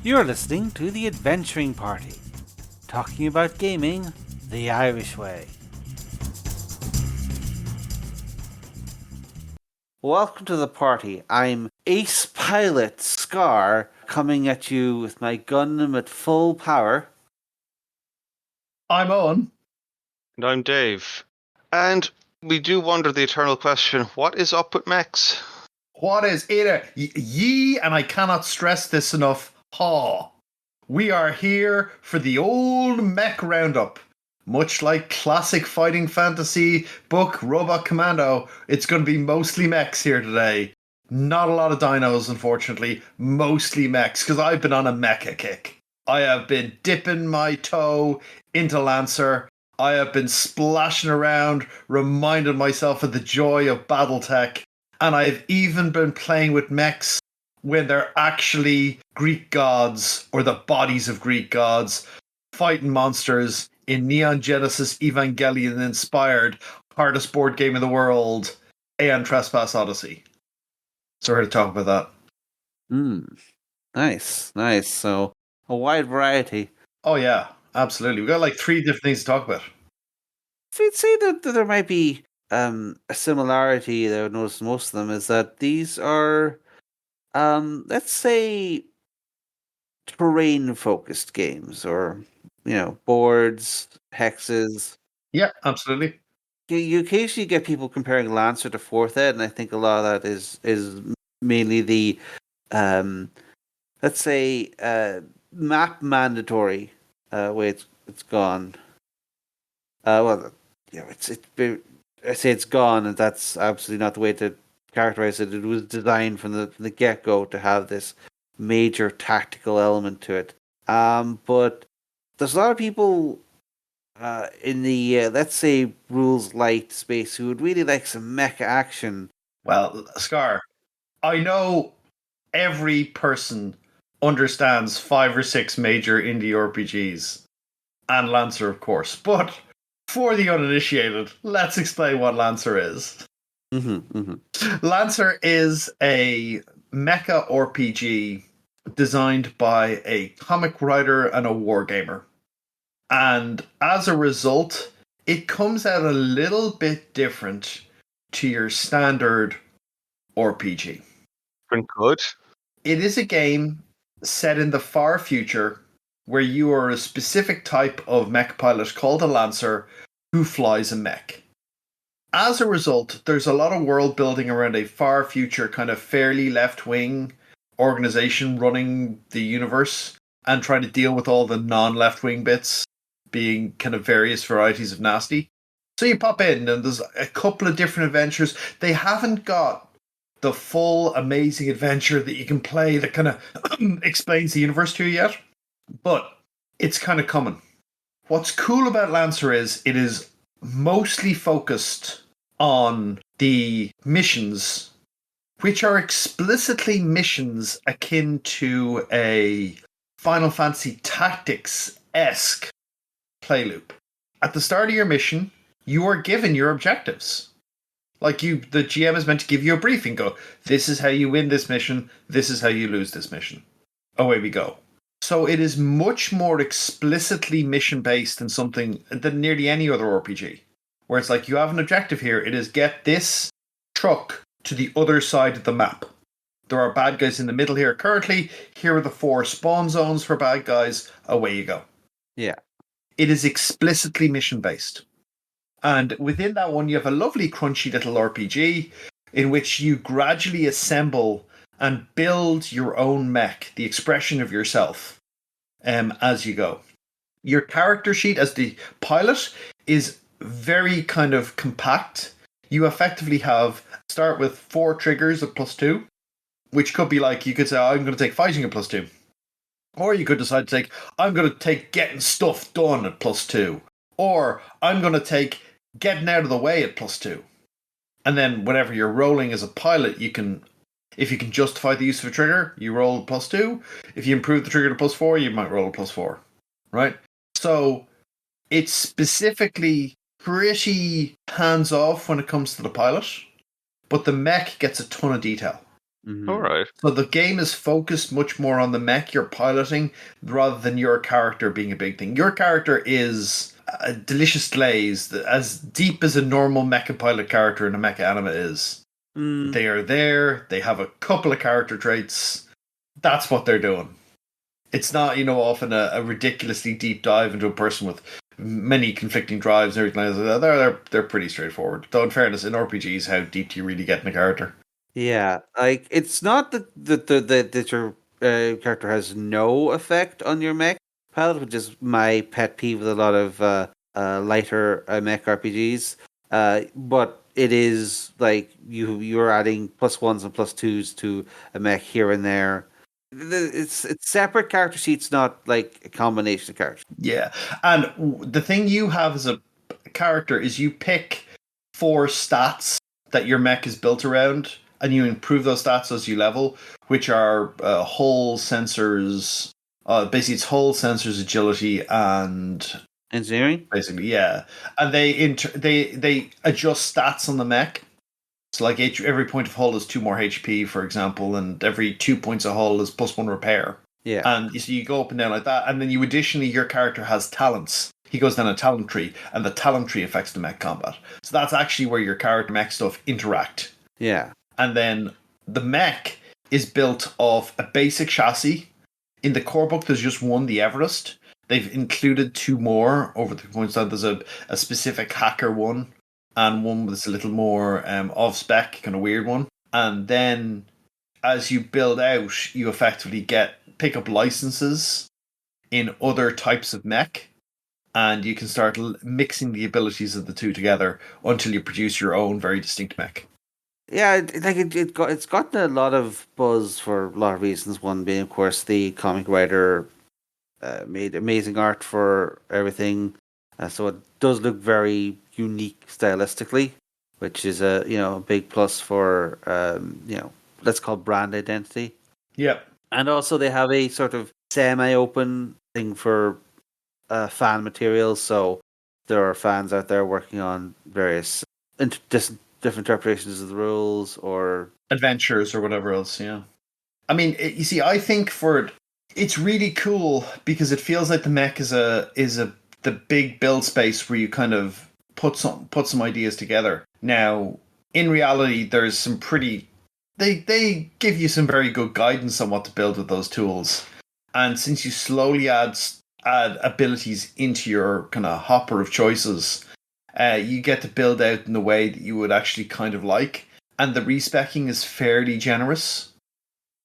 You're listening to The Adventuring Party, talking about gaming the Irish way. Welcome to the party. I'm Ace Pilot Scarr, coming at you with my Gundam at full power. I'm Eoin. And I'm Dave. And we do wonder the eternal question, what is up with mechs? What is it? Ye, and I cannot stress this enough, haw. We are here for the old mech roundup. Much like classic fighting fantasy book Robot Commando, it's going to be mostly mechs here today. Not a lot of dinos, unfortunately. Mostly mechs, because I've been on a mecha kick. I have been dipping my toe into Lancer. I have been splashing around, reminding myself of the joy of Battletech. And I've even been playing with mechs when they're actually Greek gods or the bodies of Greek gods fighting monsters in Neon Genesis Evangelion inspired hardest board game in the world, Aeon Trespass Odyssey. So we're here to talk about that. Nice. So, a wide variety. Oh yeah, absolutely. We've got like 3 different things to talk about. So I'd say that there might be a similarity that I've noticed most of them is that these are, let's say, terrain-focused games, or boards, hexes. Yeah, absolutely. You occasionally get people comparing Lancer to Fourth Ed, and I think a lot of that is mainly the, let's say, map mandatory way it's gone. I say it's gone, and that's absolutely not the way to characterize it. It was designed from the get go to have this major tactical element to it. But there's a lot of people in the let's say rules light space who would really like some mecha action. Well, Scar, I know every person understands 5 or 6 major indie RPGs, and Lancer, of course, but for the uninitiated, let's explain what Lancer is. Lancer is a mecha RPG designed by a comic writer and a wargamer. And as a result, it comes out a little bit different to your standard RPG. Good. It is a game set in the far future where you are a specific type of mech pilot called a Lancer who flies a mech. As a result, there's a lot of world building around a far future kind of fairly left-wing organization running the universe and trying to deal with all the non-left-wing bits, being kind of various varieties of nasty. So you pop in and there's a couple of different adventures. They haven't got the full amazing adventure that you can play that kind of explains the universe to you yet, but it's kind of coming. What's cool about Lancer is it is mostly focused on the missions, which are explicitly missions akin to a Final Fantasy Tactics-esque play loop. At the start of your mission, you are given your objectives. Like the GM is meant to give you a briefing, go, this is how you win this mission, this is how you lose this mission. Away we go. So it is much more explicitly mission-based than nearly any other RPG. Where it's like, you have an objective here, it is get this truck to the other side of the map. There are bad guys in the middle here currently, here are the 4 spawn zones for bad guys, away you go. Yeah. It is explicitly mission-based. And within that one, you have a lovely crunchy little RPG in which you gradually assemble and build your own mech, the expression of yourself, as you go. Your character sheet as the pilot is very kind of compact. You effectively start with 4 triggers of +2, which could be like, you could say, I'm going to take fighting at +2. Or you could decide to take, I'm going to take getting stuff done at +2. Or I'm going to take getting out of the way at +2. And then whenever you're rolling as a pilot, if you can justify the use of a trigger, you roll at +2. If you improve the trigger to +4, you might roll at +4. Right? So it's specifically pretty hands-off when it comes to the pilot, but the mech gets a ton of detail. Mhm. All right. So the game is focused much more on the mech you're piloting rather than your character being a big thing. Your character is a delicious glaze, as deep as a normal mecha pilot character in a mecha anime is. Mm. They are there, they have a couple of character traits. That's what they're doing. It's not, often a ridiculously deep dive into a person with many conflicting drives and everything like that. They're pretty straightforward. Though in fairness, in RPGs, how deep do you really get in a character? Yeah, like it's not that your character has no effect on your mech palette, which is my pet peeve with a lot of lighter mech RPGs. But it is like you're adding +1s and +2s to a mech here and there. It's separate character sheets, not like a combination of characters. Yeah. And the thing you have as a character is you pick 4 stats that your mech is built around, and you improve those stats as you level, which are hull sensors. Basically, it's hull sensors, agility, and Engineering? basically, yeah. And they adjust stats on the mech. So, like every point of hull is 2 more HP, for example, and every 2 points of hull is +1 repair. Yeah. And so you go up and down like that, and then you additionally, your character has talents. He goes down a talent tree, and the talent tree affects the mech combat. So that's actually where your character mech stuff interact. Yeah. And then the mech is built of a basic chassis. In the core book, there's just one, the Everest. They've included 2 more over the points that there's a specific hacker one, and one that's a little more off spec, kind of weird one. And then as you build out, you effectively pick up licenses in other types of mech, and you can start mixing the abilities of the two together until you produce your own very distinct mech. Yeah, it's gotten a lot of buzz for a lot of reasons. One being, of course, the comic writer made amazing art for everything, so it does look very unique stylistically, which is a big plus for let's call brand identity. Yep. And also they have a sort of semi-open thing for fan materials, so there are fans out there working on various different interpretations of the rules or Adventures or whatever else, yeah. I mean, you see, I think it's really cool because it feels like the mech is the big build space where you kind of put some ideas together. Now, in reality, there's some they give you some very good guidance on what to build with those tools. And since you slowly add abilities into your kind of hopper of choices, you get to build out in the way that you would actually kind of like. And the respecking is fairly generous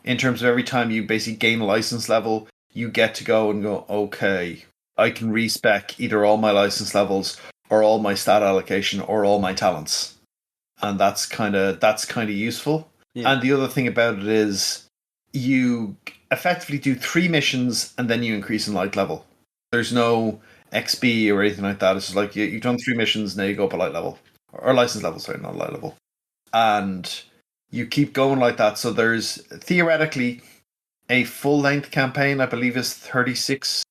in terms of every time you basically gain a license level, you get to go, okay, I can respec either all my license levels or all my stat allocation or all my talents. And that's kind of useful. Yeah. And the other thing about it is you effectively do 3 missions and then you increase in light level. There's no XP or anything like that. It's just like you've done 3 missions, now you go up a light level. Or license level, sorry, not light level. And you keep going like that. So there's theoretically a full-length campaign, I believe is 36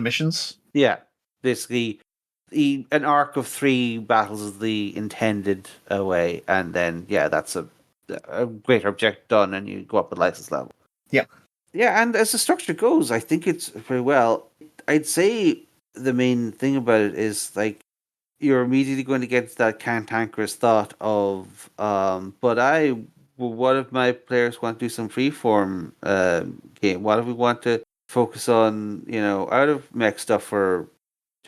missions. Yeah, basically an arc of 3 battles is the intended way, and then that's a greater objective done, and you go up the license level. Yeah. Yeah, and as the structure goes, I think it's very well. I'd say the main thing about it is like you're immediately going to get that cantankerous thought of, but what if my players want to do some freeform game? What if we want to focus on out of mech stuff for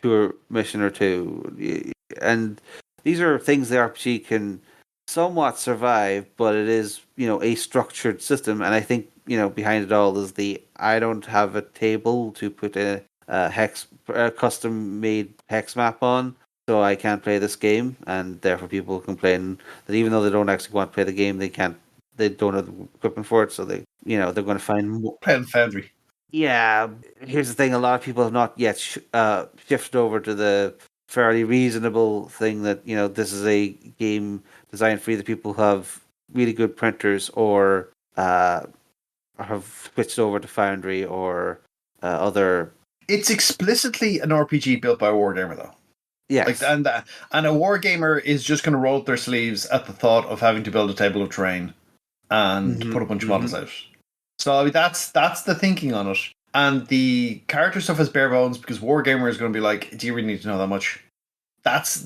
a mission or two? And these are things the RPG can somewhat survive, but it is a structured system, and I think behind it all is I don't have a table to put a custom made hex map on, so I can't play this game, and therefore people complain that even though they don't actually want to play the game, they don't have the equipment for it, so they're going to find more. Play on Foundry. Yeah, here's the thing: a lot of people have not yet shifted over to the fairly reasonable thing that this is a game designed for either people who have really good printers or have switched over to Foundry or other. It's explicitly an RPG built by a wargamer, though. Yes. And a wargamer is just going to roll up their sleeves at the thought of having to build a table of terrain and Mhm, put a bunch of mhm. models out. So I mean, that's the thinking on it. And the character stuff is bare bones because Wargamer is going to be like, do you really need to know that much? That's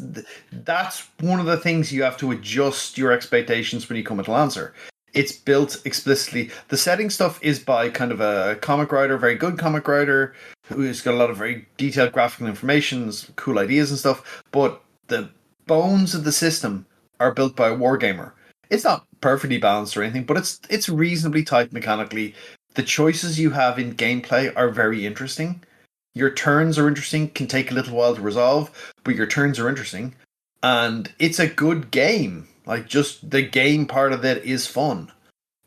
one of the things you have to adjust your expectations when you come into Lancer. It's built explicitly. The setting stuff is by kind of a comic writer, very good comic writer, who's got a lot of very detailed graphical information, some cool ideas and stuff. But the bones of the system are built by a wargamer. It's not perfectly balanced or anything, but it's reasonably tight mechanically. The choices you have in gameplay are very interesting. Your turns are interesting, can take a little while to resolve, but your turns are interesting. And it's a good game. Like, just the game part of it is fun.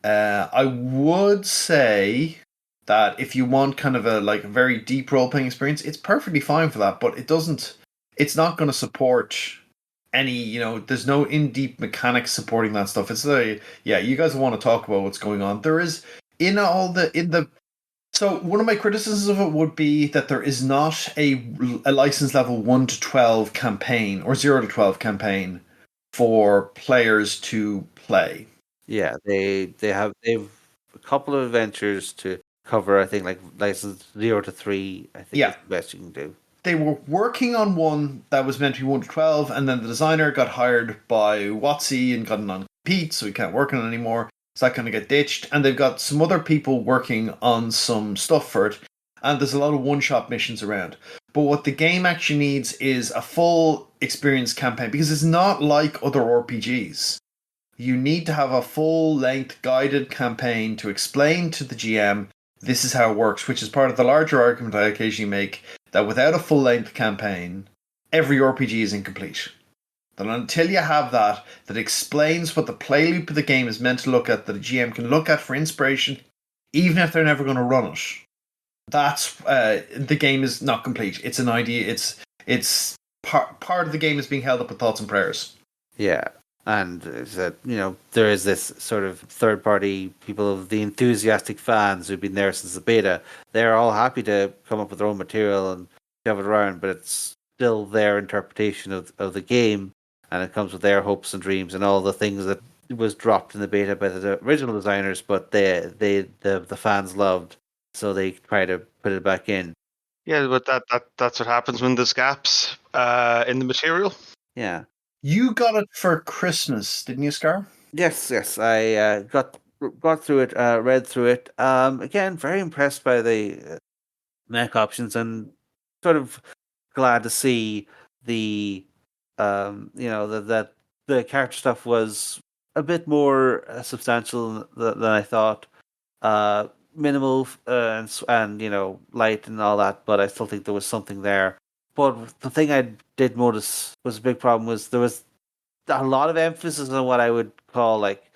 I would say that if you want kind of a like a very deep role playing experience, it's perfectly fine for that, but it's not going to support any, there's no in deep mechanics supporting that stuff. Yeah, you guys want to talk about what's going on. There is so one of my criticisms of it would be that there is not a license level 1 to 12 campaign or 0 to 12 campaign for players to play. Yeah, they've a couple of adventures to cover. I think like license 0 to 3. I think Yeah, is the best you can do. they were working on one that was meant to be 1 to 12, and then the designer got hired by WotC and got a non-compete, so he can't work on it anymore. So that kind of get ditched, and they've got some other people working on some stuff for it, and there's a lot of one-shot missions around. But what the game actually needs is a full experience campaign, because it's not like other RPGs. You need to have a full-length guided campaign to explain to the GM this is how it works, which is part of the larger argument I occasionally make that without a full length campaign, every RPG is incomplete. That until you have that explains what the play loop of the game is meant to look at, that a GM can look at for inspiration, even if they're never going to run it, that's the game is not complete. It's an idea. It's part of the game is being held up with thoughts and prayers. Yeah, and that there is this sort of third party people of the enthusiastic fans who've been there since the beta. They're all happy to come up with their own material and shove it around, but it's still their interpretation of the game, and it comes with their hopes and dreams and all the things that was dropped in the beta by the original designers, but the fans loved, so they try to put it back in. Yeah, but that's what happens when there's gaps in the material. Yeah. You got it for Christmas, didn't you, Scarr? Yes, yes. I got through it, read through it. Again, very impressed by the mech options, and sort of glad to see the that the character stuff was a bit more substantial than I thought. Minimal and light and all that, but I still think there was something there. But the thing I did notice was a big problem was there was a lot of emphasis on what I would call like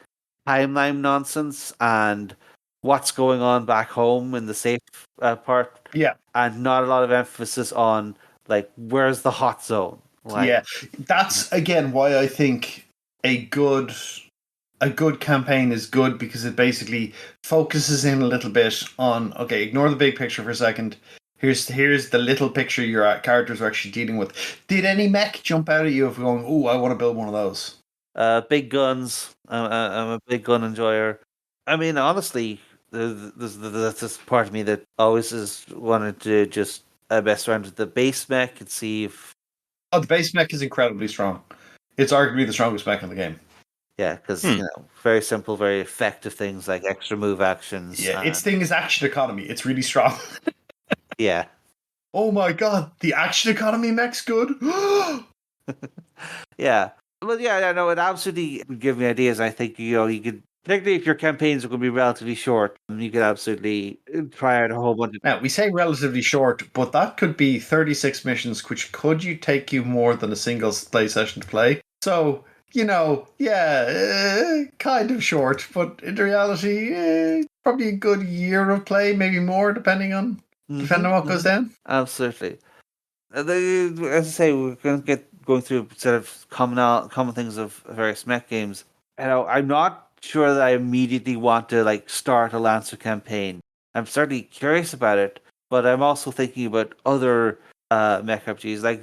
timeline nonsense and what's going on back home in the safe part, Yeah. and not a lot of emphasis on like where's the hot zone. Like, Yeah. That's again why I think a good campaign is good, because it basically focuses in a little bit on, okay, ignore the big picture for a second. Here's the little picture your characters are actually dealing with. Did any mech jump out at you of going, oh, I want to build one of those? big guns. I'm a big gun enjoyer. I mean, honestly, there's this part of me that always has wanted to just mess around with the base mech and see if Oh, the base mech is incredibly strong. It's arguably the strongest mech in the game. yeah, because very simple, very effective things like extra move actions. Yeah, its thing is action economy. It's really strong. Yeah. Oh my god, the action economy mech's good. Yeah. Well, yeah, no, it absolutely would give me ideas. I think, you could, particularly if your campaigns are going to be relatively short, you could absolutely try out a whole bunch of. Now, we say relatively short, but that could be 36 missions, which could take you more than a single play session to play. So, kind of short, but in reality, probably a good year of play, maybe more, depending on what goes down. Absolutely. As I say, we're going to get going through sort of common things of various mech games. I'm not sure that I immediately want to like start a Lancer campaign. I'm certainly curious about it, but I'm also thinking about other mech RPGs, like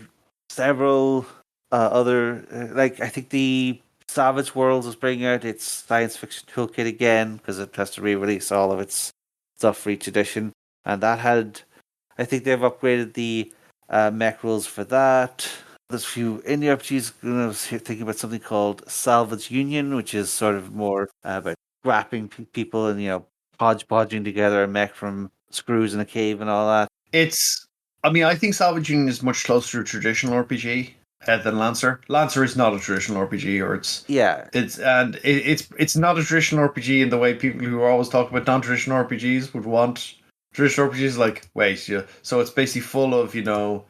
several other, like I think the Savage Worlds is bringing out its science fiction toolkit again because it has to re-release all of its stuff for each edition, and that had, I think they've upgraded the mech rules for that. There's a few indie RPGs. I was thinking about something called Salvage Union, which is sort of more about wrapping people and hodgepodging together a mech from screws in a cave and all that. I think Salvage Union is much closer to a traditional RPG than Lancer. Lancer is not a traditional RPG, or it's not a traditional RPG in the way people who always talk about non-traditional RPGs would want traditional RPGs. Like, wait, yeah, so it's basically full of your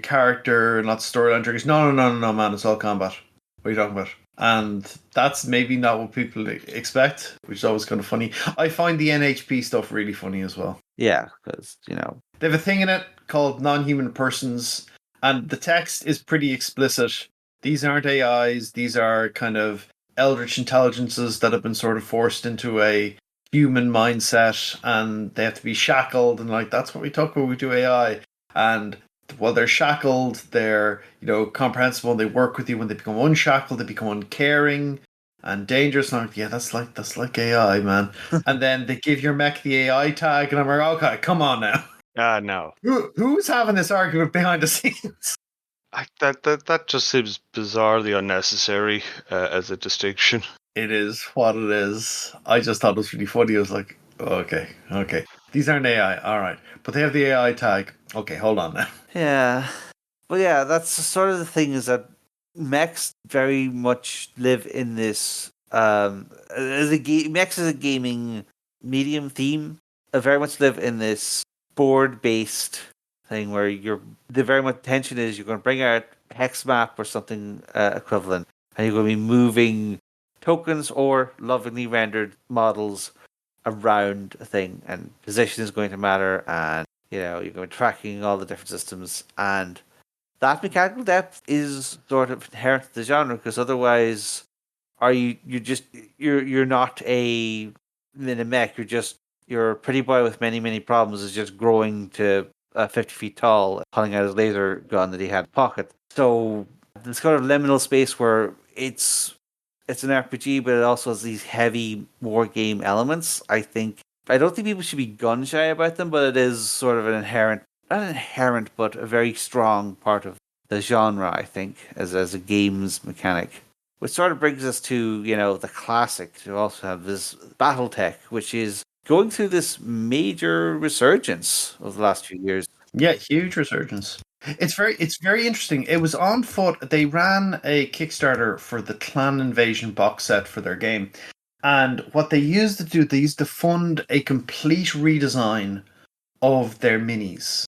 character and lots of storyline triggers. No, man, it's all combat. What are you talking about? And that's maybe not what people expect, which is always kind of funny. I find the NHP stuff really funny as well. Yeah, because they have a thing in it called non-human persons, and the text is pretty explicit. These aren't AIs; these are kind of eldritch intelligences that have been sort of forced into a human mindset, and they have to be shackled. And like, that's what we talk about. We do AI, and while they're shackled, they're comprehensible. They work with you. When they become unshackled, they become uncaring and dangerous. And I'm like, yeah, that's like AI, man. And then they give your mech the AI tag, and I'm like, okay, come on now. No. Who's having this argument behind the scenes? That just seems bizarrely unnecessary as a distinction. It is what it is. I just thought it was really funny. I was like, okay. These aren't AI, all right. But they have the AI tag. Okay, hold on now. Yeah. Well, yeah, that's sort of the thing, is that mechs very much live in this mechs as a gaming medium theme. Very much live in this board-based thing where the very much tension is you're going to bring out hex map or something equivalent, and you're going to be moving tokens or lovingly rendered models around a thing, and position is going to matter, and you're going to be tracking all the different systems, and that mechanical depth is sort of inherent to the genre, because otherwise you're not in a mech, you're a pretty boy with many problems is just growing to 50 feet tall, pulling out his laser gun that he had in his pocket. So this kind of liminal space where it's an RPG, but it also has these heavy war game elements. I don't think people should be gun shy about them, but it is sort of not inherent, but a very strong part of the genre, I think, as a games mechanic. Which sort of brings us to, the classic. To also have this BattleTech, which is going through this major resurgence of the last few years. Yeah, huge resurgence. It's very interesting. It was on foot. They ran a Kickstarter for the Clan Invasion box set for their game. And what they used to fund a complete redesign of their minis.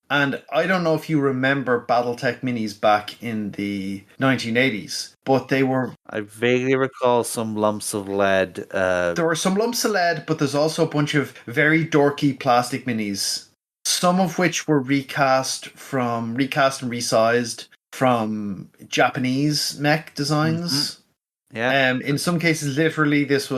And I don't know if you remember BattleTech minis back in the 1980s, but they were... I vaguely recall some lumps of lead. There were some lumps of lead, but there's also a bunch of very dorky plastic minis, some of which were recast and resized from Japanese mech designs. Mm-hmm. Yeah. In some cases, literally, this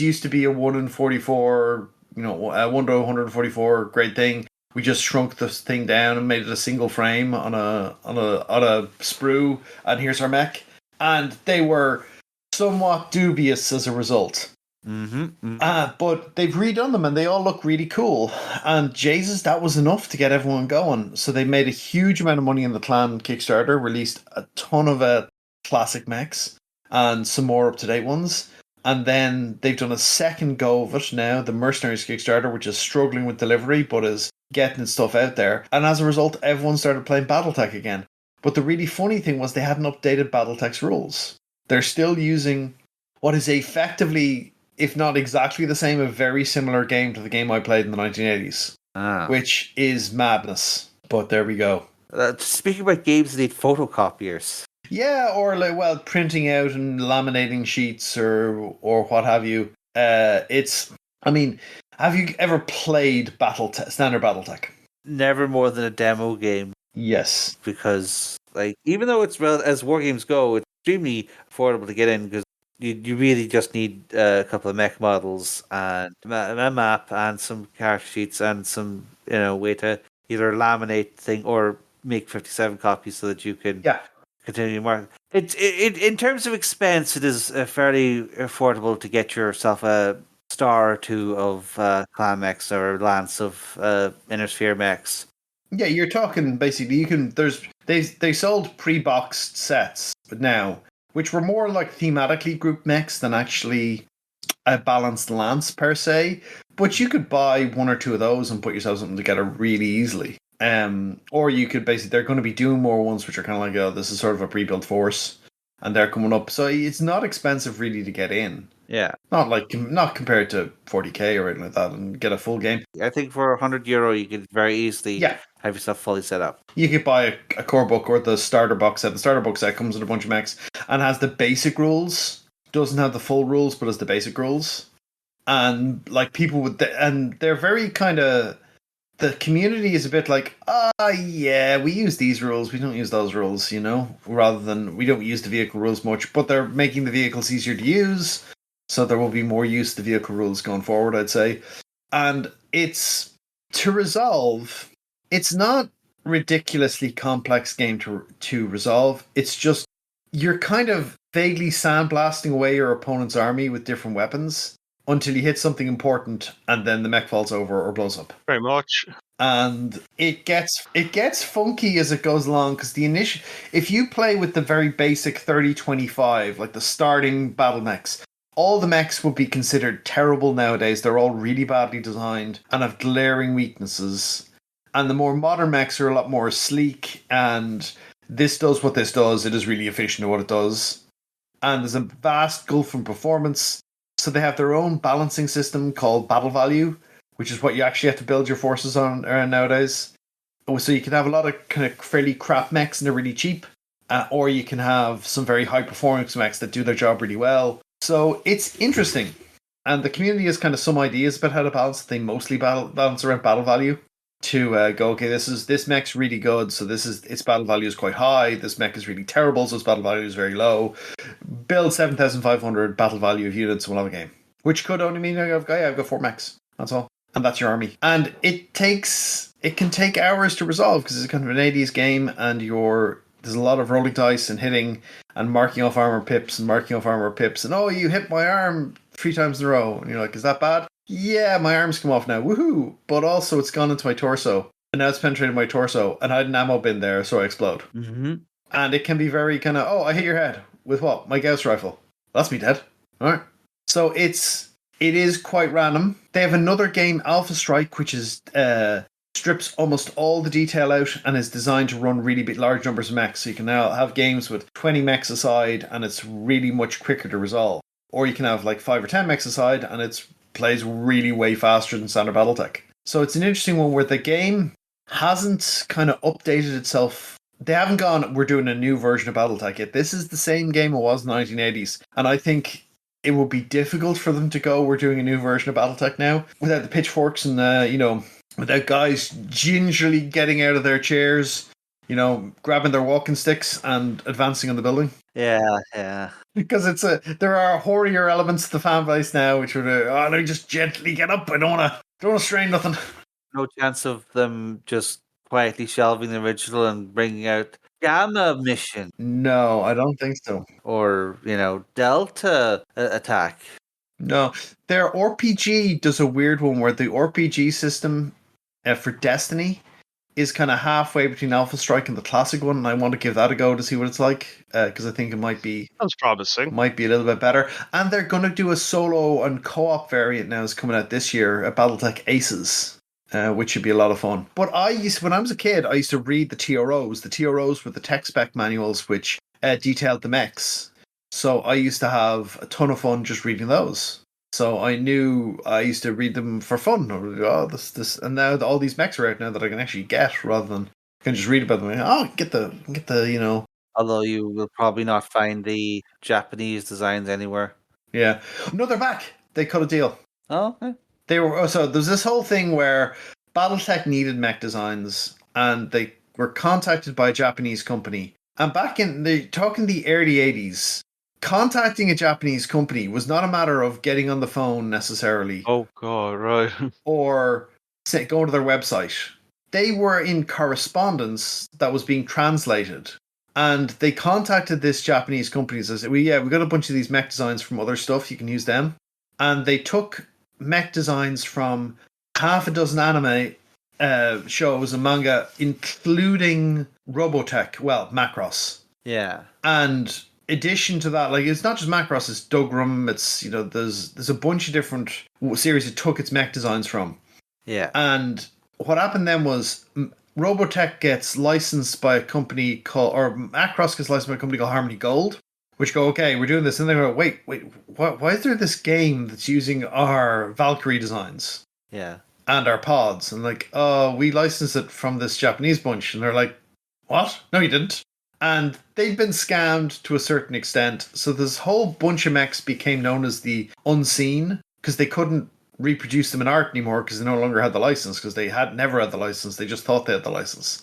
used to be a 1 in 44, a 1 to 144 grade thing. We just shrunk this thing down and made it a single frame on a sprue, and here's our mech. And they were somewhat dubious as a result. Mm-hmm. But they've redone them and they all look really cool. And Jesus, that was enough to get everyone going. So they made a huge amount of money in the Clan Kickstarter, released a ton of classic mechs and some more up-to-date ones. And then they've done a second go of it now, the Mercenaries Kickstarter, which is struggling with delivery, but is getting stuff out there. And as a result, everyone started playing BattleTech again. But the really funny thing was they hadn't updated BattleTech's rules. They're still using what is effectively, if not exactly the same, a very similar game to the game I played in the 1980s. Which is madness. But there we go. Speaking about games that need photocopiers. Yeah, or printing out and laminating sheets or what have you. Have you ever played standard BattleTech? Never more than a demo game. Yes. Because, even though it's as war games go, it's extremely affordable to get in, because you really just need a couple of mech models and a map and some character sheets and some way to either laminate thing or make 57 copies so that you can continue market. It in terms of expense, it is fairly affordable to get yourself a star or two of clan mechs or lance of inner sphere mechs. Yeah, you're talking basically. You can. They sold pre-boxed sets now, which were more like thematically grouped mechs than actually a balanced lance per se. But you could buy one or two of those and put yourself something together really easily. Or you could basically, they're going to be doing more ones which are kind of like, oh, this is sort of a pre-built force, and they're coming up. So it's not expensive really to get in. Yeah, Not compared to 40k or anything like that, and get a full game. I think for €100 you could very easily have yourself fully set up. You could buy a core book or the starter box set. The starter box set comes with a bunch of mechs and has the basic rules. Doesn't have the full rules, but has the basic rules. And like people and they're very kind of. The community is a bit like, yeah, we use these rules, we don't use those rules, rather than we don't use the vehicle rules much, but they're making the vehicles easier to use, so there will be more use of the vehicle rules going forward, I'd say. And it's to resolve, it's not ridiculously complex game to resolve. It's just you're kind of vaguely sandblasting away your opponent's army with different weapons until you hit something important, and then the mech falls over or blows up. Very much. And it gets funky as it goes along, because if you play with the very basic 30-25, like the starting battle mechs, all the mechs would be considered terrible nowadays. They're all really badly designed and have glaring weaknesses. And the more modern mechs are a lot more sleek, and this does what this does. It is really efficient at what it does. And there's a vast gulf in performance. So they have their own balancing system called battle value, which is what you actually have to build your forces on nowadays. So you can have a lot of kind of fairly crap mechs and they're really cheap, or you can have some very high performance mechs that do their job really well. So it's interesting, and the community has kind of some ideas about how to balance. They mostly balance around battle value to go, okay, this mech's really good, so its battle value is quite high. This mech is really terrible, so its battle value is very low. Build 7,500 battle value of units, and we'll have a game. Which could only mean I've got 4 mechs. That's all. And that's your army. And it can take hours to resolve, because it's kind of an 80s game, and there's a lot of rolling dice and hitting and marking off armor pips. And oh, you hit my arm 3 times in a row. And you're like, is that bad? Yeah, my arm's come off now. Woohoo! But also it's gone into my torso. And now it's penetrated my torso. And I had an ammo bin there, so I explode. Mm-hmm. And it can be very kind of, I hit your head. With what? My Gauss rifle. That's me dead. Alright. So it is quite random. They have another game, Alpha Strike, which is strips almost all the detail out and is designed to run really big, large numbers of mechs. So you can now have games with 20 mechs aside, and it's really much quicker to resolve. Or you can have like 5 or 10 mechs aside, and it plays really way faster than standard BattleTech. So it's an interesting one where the game hasn't kind of updated itself. They haven't gone, we're doing a new version of BattleTech yet. This is the same game it was in the 1980s. And I think it would be difficult for them to go, we're doing a new version of BattleTech now, without the pitchforks and without guys gingerly getting out of their chairs, grabbing their walking sticks and advancing on the building. Yeah. Because there are horrier elements to the fan base now, which are let me just gently get up. I don't want to strain nothing. No chance of them just quietly shelving the original and bringing out Gamma Mission. No, I don't think so. Or, Delta Attack. No, their RPG does a weird one where the RPG system for Destiny is kind of halfway between Alpha Strike and the classic one, and I want to give that a go to see what it's like, because I think it might be... Sounds promising. Might be a little bit better. And they're going to do a solo and co-op variant now, is coming out this year, at BattleTech Aces, which should be a lot of fun. But when I was a kid, I used to read the TROs. The TROs were the tech spec manuals which detailed the mechs. So I used to have a ton of fun just reading those. So I knew I used to read them for fun. This, and now all these mechs are out now that I can actually get, rather than I can just read about them. Get the. Although you will probably not find the Japanese designs anywhere. Yeah, no, they're back. They cut a deal. Oh, okay. They were so there's this whole thing where BattleTech needed mech designs, and they were contacted by a Japanese company. And back in the early 80s. Contacting a Japanese company was not a matter of getting on the phone necessarily. Oh, God, right. Or going to their website. They were in correspondence that was being translated. And they contacted this Japanese company and said, we got a bunch of these mech designs from other stuff. You can use them. And they took mech designs from half a dozen anime shows and manga, including Robotech, Macross. Yeah. And addition to that, like, it's not just Macross, it's Dogram, it's, there's a bunch of different series it took its mech designs from. Yeah. And what happened then was Robotech gets licensed by a company called, or Macross gets licensed by a company called Harmony Gold, which go, okay, we're doing this. And they go, wait, why is there this game that's using our Valkyrie designs? Yeah. And our pods? And like, oh, we licensed it from this Japanese bunch. And they're like, what? No, you didn't. And they'd been scammed to a certain extent. So this whole bunch of mechs became known as the Unseen, because they couldn't reproduce them in art anymore because they no longer had the license, because they had never had the license. They just thought they had the license.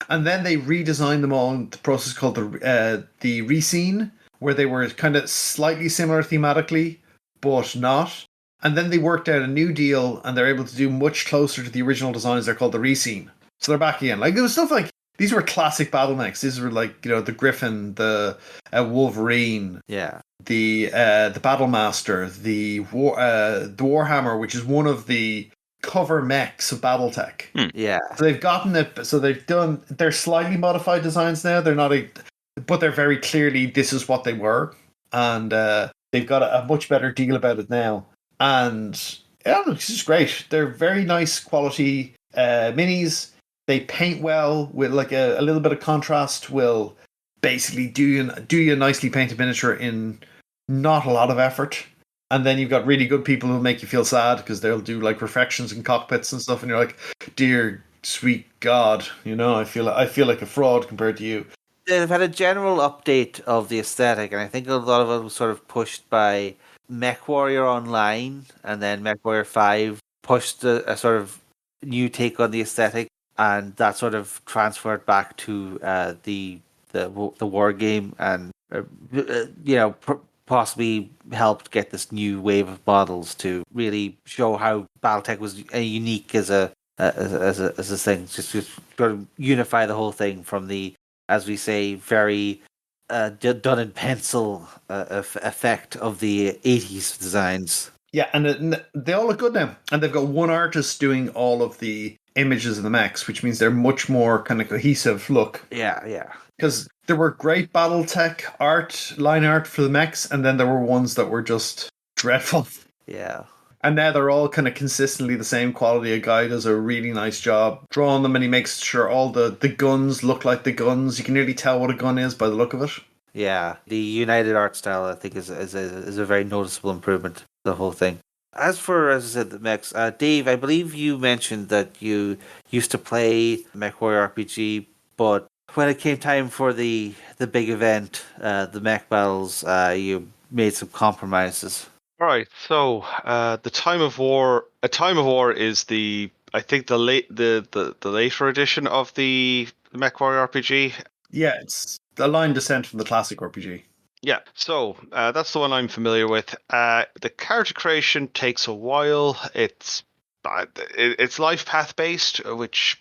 And then they redesigned them all in the process called the Rescene, where they were kind of slightly similar thematically, but not. And then they worked out a new deal, and they're able to do much closer to the original designs. They're called the Rescene. So they're back again. Like, there was stuff like, these were classic battle mechs. These were like, the Griffin, the Wolverine, Yeah. the Battle Master, the Warhammer, which is one of the cover mechs of BattleTech. Yeah. So they've gotten it. So they're slightly modified designs now. They're not but they're very clearly, this is what they were, and they've got a much better deal about it now. And yeah, this is great. They're very nice quality minis. They paint well with like a little bit of contrast. Will basically do you a nicely painted miniature in not a lot of effort. And then you've got really good people who make you feel sad because they'll do like reflections in cockpits and stuff, and you're like, dear sweet God, I feel like a fraud compared to you. They've had a general update of the aesthetic, and I think a lot of it was sort of pushed by MechWarrior Online, and then MechWarrior 5 pushed a sort of new take on the aesthetic, and that sort of transferred back to the war game, and possibly helped get this new wave of models to really show how BattleTech was unique as a thing, just to sort of unify the whole thing from the, as we say, very done in pencil effect of the 80s designs. Yeah, and they all look good now. And they've got one artist doing all of the images of the mechs, which means they're much more kind of cohesive look. Yeah. Because there were great BattleTech line art for the mechs, and then there were ones that were just dreadful. Yeah. And now they're all kind of consistently the same quality. A guy does a really nice job drawing them, and he makes sure all the guns look like the guns. You can nearly tell what a gun is by the look of it. Yeah, the United art style, I think, is a very noticeable improvement to the whole thing. As I said, the mechs, Dave, I believe you mentioned that you used to play MechWarrior RPG, but when it came time for the big event, the mech battles, you made some compromises. All right, so the Time of War. A Time of War is the later edition of the MechWarrior RPG. Yeah, it's a line descent from the classic RPG. Yeah, so that's the one I'm familiar with. The character creation takes a while. It's life path based, which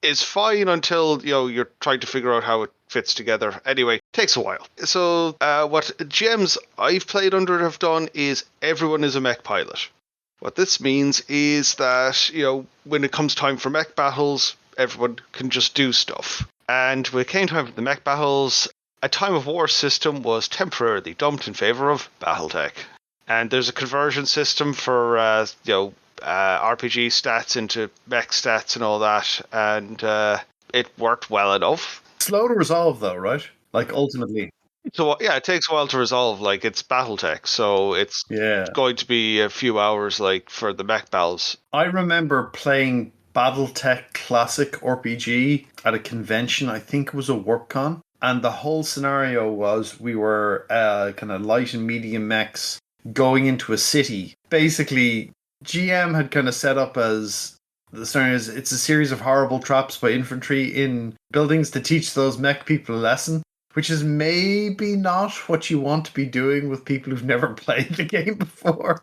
is fine until you're trying to figure out how it fits together. Anyway, takes a while. So what gems I've played under it have done is everyone is a mech pilot. What this means is that when it comes time for mech battles, everyone can just do stuff. And when it came time for the mech battles, a Time of War system was temporarily dumped in favor of BattleTech. And there's a conversion system for RPG stats into mech stats and all that, and it worked well enough. Slow to resolve, though, right? Like, ultimately. So yeah, it takes a while to resolve. Like, it's BattleTech, so it's going to be a few hours, like, for the mech battles. I remember playing BattleTech Classic RPG at a convention. I think it was a WorkCon. And the whole scenario was we were kind of light and medium mechs going into a city. Basically, GM had kind of set up as the scenario is it's a series of horrible traps by infantry in buildings to teach those mech people a lesson, which is maybe not what you want to be doing with people who've never played the game before.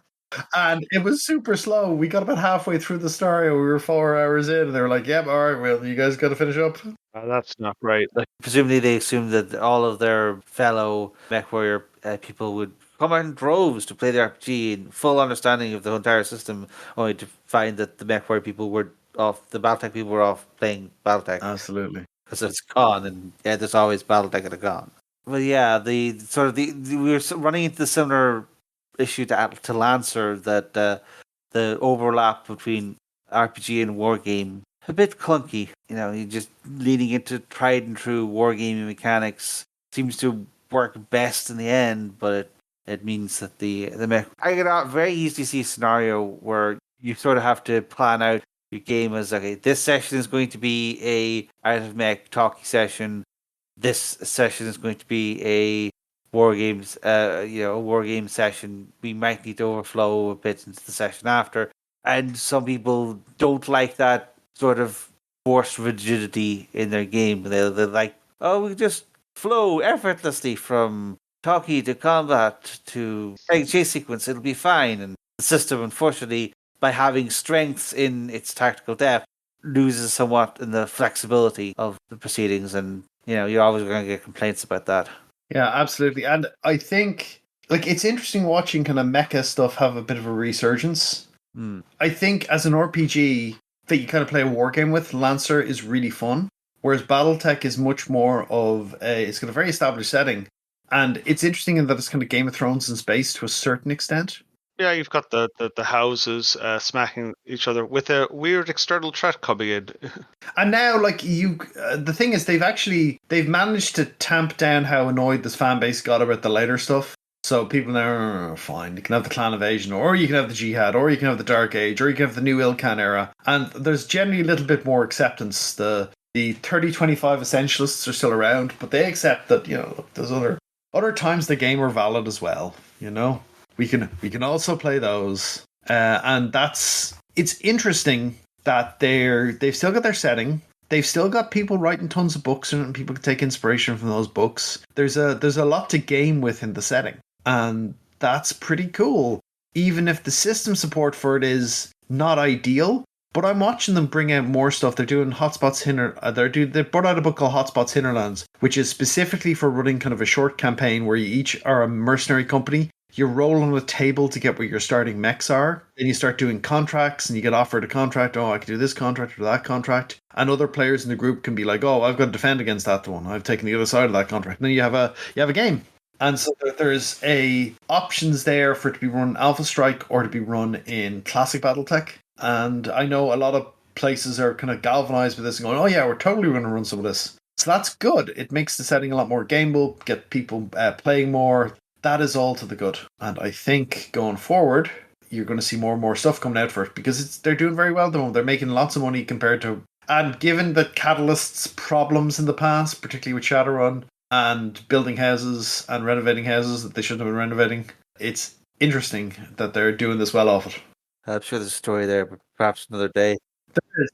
And it was super slow. We got about halfway through the story. We were 4 hours in, and they were like, "Yep, all right, well, you guys got to finish up." That's not right. Like, presumably they assumed that all of their fellow MechWarrior people would come out in droves to play the RPG in full understanding of the entire system, only to find that the MechWarrior people were off, the Battletech people were off playing Battletech Absolutely. because it's gone, and yeah, there's always Battletech at a gone. But yeah, the sort of we were running into the similar issue to Lancer, that the overlap between RPG and wargame a bit clunky. You know, you just leading into tried and true wargaming mechanics seems to work best in the end, but it means that the mech. I could very easily see a scenario where you sort of have to plan out your game as, okay, this session is going to be a out of mech talkie session. This session is going to be a war games, a war game session. We might need to overflow a bit into the session after, and some people don't like that sort of forced rigidity in their game. They're like, oh, we just flow effortlessly from talkie to combat to chase sequence. It'll be fine. And the system, unfortunately, by having strengths in its tactical depth, loses somewhat in the flexibility of the proceedings, and you're always going to get complaints about that. Yeah, absolutely. And I think it's interesting watching kind of mecha stuff have a bit of a resurgence. I think as an RPG that you kind of play a war game with, Lancer is really fun. Whereas Battletech is much more of it's got a very established setting. And it's interesting in that it's kind of Game of Thrones in space to a certain extent. Yeah, you've got the houses smacking each other with a weird external threat coming in. And now, the thing is, they've managed to tamp down how annoyed this fan base got about the later stuff. So people now, fine, you can have the clan invasion, or you can have the jihad, or you can have the dark age, or you can have the new Ilkhan era. And there's generally a little bit more acceptance. The 3025 essentialists are still around, but they accept that, there's other times the game are valid as well, We can also play those, and it's interesting that they've still got their setting. They've still got people writing tons of books, and people can take inspiration from those books. There's a lot to game with in the setting, and that's pretty cool. Even if the system support for it is not ideal, but I'm watching them bring out more stuff. They're doing Hotspots they brought out a book called Hotspots Hinterlands, which is specifically for running kind of a short campaign where you each are a mercenary company. You roll on a table to get where your starting mechs are. Then you start doing contracts, and you get offered a contract. Oh, I can do this contract or that contract. And other players in the group can be like, oh, I've got to defend against that one. I've taken the other side of that contract. And then you have a game. And so there's options there for it to be run Alpha Strike or to be run in Classic Battletech. And I know a lot of places are kind of galvanized with this and going, oh yeah, we're totally going to run some of this. So that's good. It makes the setting a lot more gameable, get people playing more. That is all to the good. And I think going forward, you're going to see more and more stuff coming out for it, because they're doing very well at the moment. They're making lots of money compared to... And given the Catalyst's problems in the past, particularly with Shadowrun and building houses and renovating houses that they shouldn't have been renovating, it's interesting that they're doing this well off it. I'm sure there's a story there, but perhaps another day.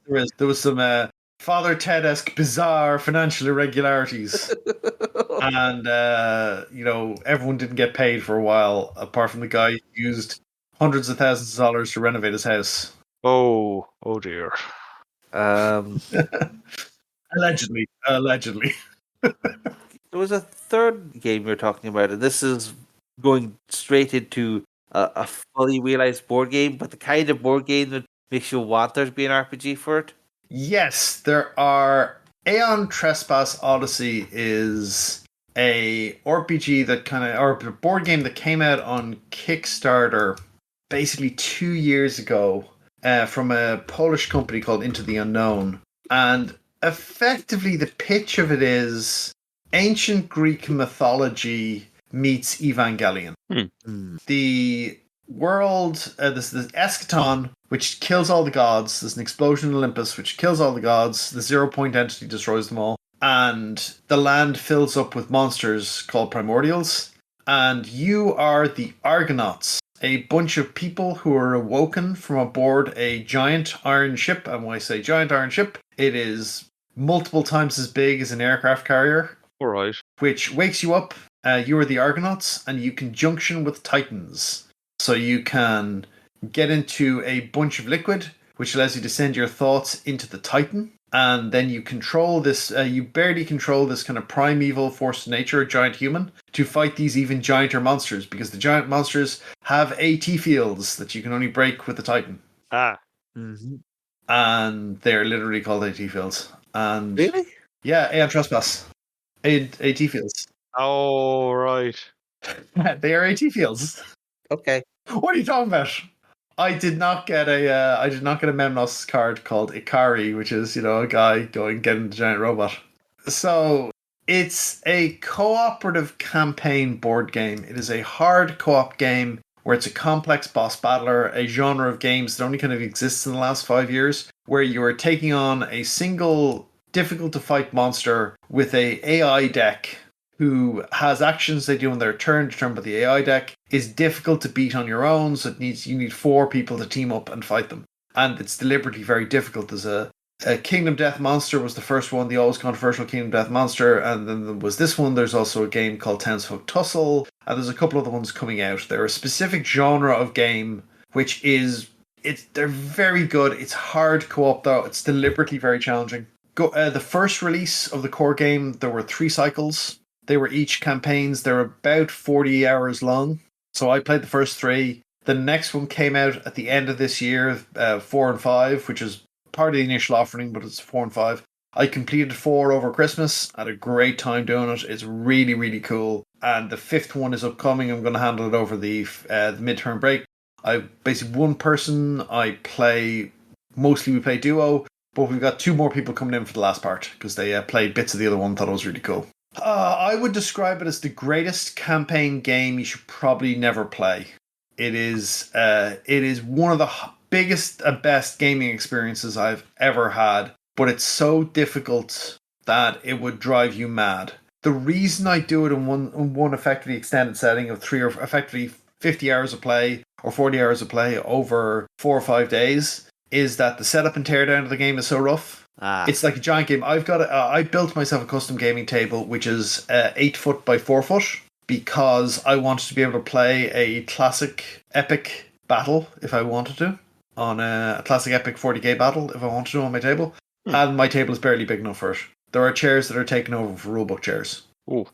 There was some Father Ted-esque bizarre financial irregularities. And, everyone didn't get paid for a while, apart from the guy who used hundreds of thousands of dollars to renovate his house. Oh dear. Allegedly. There was a third game we were talking about, and this is going straight into a fully realized board game, but the kind of board game that makes you want there to be an RPG for it. Yes, there are. Aeon Trespass Odyssey is a RPG or a board game that came out on Kickstarter basically 2 years ago from a Polish company called Into the Unknown. And effectively the pitch of it is ancient Greek mythology meets Evangelion. The world, there's the eschaton, which kills all the gods. There's an explosion in Olympus, which kills all the gods. The 0 point entity destroys them all. And the land fills up with monsters called primordials. And you are the Argonauts, a bunch of people who are awoken from aboard a giant iron ship. And when I say giant iron ship, it is multiple times as big as an aircraft carrier. All right. Which wakes you up. You are the Argonauts, and you can junction with Titans. So you can get into a bunch of liquid, which allows you to send your thoughts into the Titan. and then you control this. You barely control this kind of primeval force of nature, a giant human, to fight these even gianter monsters, because the giant monsters have AT fields that you can only break with the Titan. Mm-hmm. And they're literally called AT fields. And Really? yeah, Aeon Trespass. AT fields. Oh, right. They are AT fields. Okay. What are you talking about? I did not get a Memnos card called Ikari, which is, a guy going getting the giant robot. So it's a cooperative campaign board game. It is a hard co-op game where it's a complex boss battler, a genre of games that only kind of exists in the last 5 years, where you are taking on a single difficult to fight monster with a AI deck who has actions they do on their turn determined by the AI deck, is difficult to beat on your own, so you need 4 people to team up and fight them. And it's deliberately very difficult. There's a Kingdom Death Monster was the first one, the always controversial Kingdom Death Monster, and then there was this one. There's also a game called Townsfolk Tussle, and there's a couple other ones coming out. They're a specific genre of game, which is they're very good. It's hard co-op though. It's deliberately very challenging. The first release of the core game, there were 3 cycles. They were each campaigns. They're about 40 hours long. So I played the first 3. The next one came out at the end of this year, 4 and 5, which is part of the initial offering, but it's 4 and 5. I completed 4 over Christmas. Had a great time doing it. It's really, really cool. And the 5th one is upcoming. I'm going to handle it over the midterm break. I basically one person. Mostly we play duo, but we've got 2 more people coming in for the last part because they played bits of the other one. Thought it was really cool. I would describe it as the greatest campaign game you should probably never play. It is one of the biggest and best gaming experiences I've ever had, but it's so difficult that it would drive you mad. The reason I do it in one effectively extended setting of 3 or effectively 50 hours of play or 40 hours of play over 4 or 5 days is that the setup and teardown of the game is so rough. It's like a giant game. I built myself a custom gaming table, which is 8 foot by 4 foot, because I wanted to be able to play a classic epic battle if I wanted to, on a classic epic 40k battle if I wanted to on my table. And my table is barely big enough for it. There are chairs that are taken over for rulebook chairs. Ooh.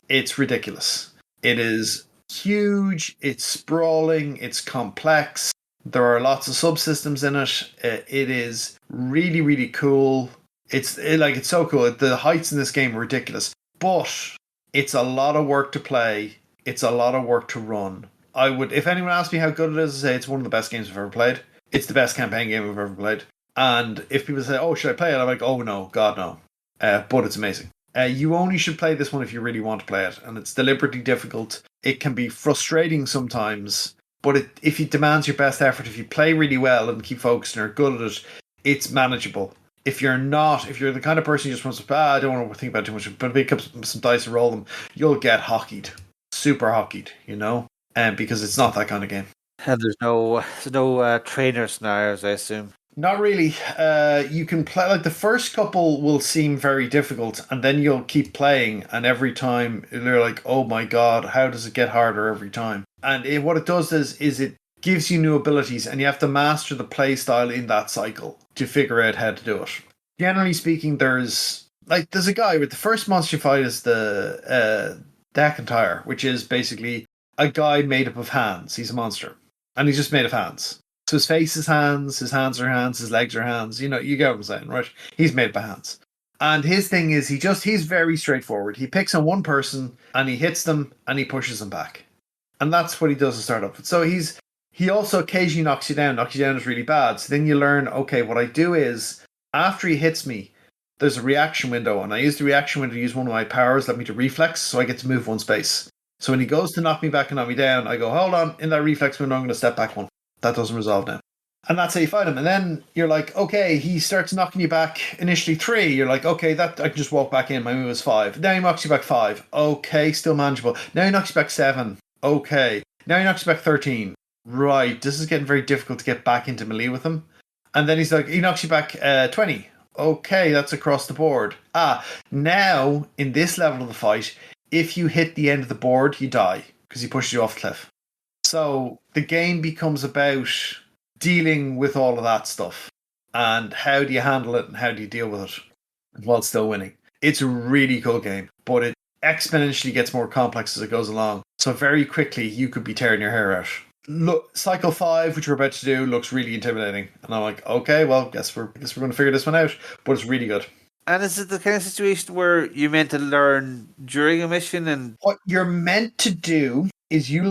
It's ridiculous. It is huge. It's sprawling. It's complex. There are lots of subsystems in it. It is really, really cool. It's so cool. The heights in this game are ridiculous, but it's a lot of work to play. It's a lot of work to run. If anyone asks me how good it is, I say it's one of the best games I've ever played. It's the best campaign game I've ever played. And if people say, "Oh, should I play it?" I'm like, "Oh no, God no." But it's amazing. You only should play this one if you really want to play it, and it's deliberately difficult. It can be frustrating sometimes. But if it demands your best effort, if you play really well and keep focused and are good at it, it's manageable. If you're the kind of person who just wants to, I don't want to think about it too much, but pick up some dice and roll them, you'll get hockeyed. Super hockeyed, because it's not that kind of game. And there's no trainer scenarios, I assume. Not really. You can play, like the first couple will seem very difficult, and then you'll keep playing, and every time they're like, "Oh my God, how does it get harder every time?" And what it does is it gives you new abilities, and you have to master the play style in that cycle to figure out how to do it. Generally speaking, there's a guy with the first monster you fight is the Dakantire, which is basically a guy made up of hands. He's a monster, and he's just made of hands. So his face is hands, his hands are hands, his legs are hands. You get what I'm saying, right? He's made by hands. And his thing is he's very straightforward. He picks on one person and he hits them and he pushes them back. And that's what he does to start off with. So he also occasionally knocks you down. Knocks you down is really bad. So then you learn, okay, what I do is after he hits me, there's a reaction window, and I use the reaction window to use one of my powers, let me to reflex, so I get to move 1 space. So when he goes to knock me back and knock me down, I go, hold on, in that reflex window, I'm going to step back 1. That doesn't resolve now. And that's how you fight him. And then you're like, okay, he starts knocking you back initially 3. You're like, okay, that I can just walk back in. My move is 5. Now he knocks you back 5. Okay, still manageable. Now he knocks you back 7. Okay. Now he knocks you back 13. Right, this is getting very difficult to get back into melee with him. And then he knocks you back 20. Okay, that's across the board. Now, in this level of the fight, if you hit the end of the board, you die because he pushes you off the cliff. So the game becomes about dealing with all of that stuff. and how do you handle it and how do you deal with it while still winning. It's a really cool game, but it exponentially gets more complex as it goes along. So very quickly, you could be tearing your hair out. Look, Cycle 5, which we're about to do, looks really intimidating. And I'm like, okay, well, guess we're going to figure this one out. But it's really good. And is it the kind of situation where you're meant to learn during a mission? And what you're meant to do is you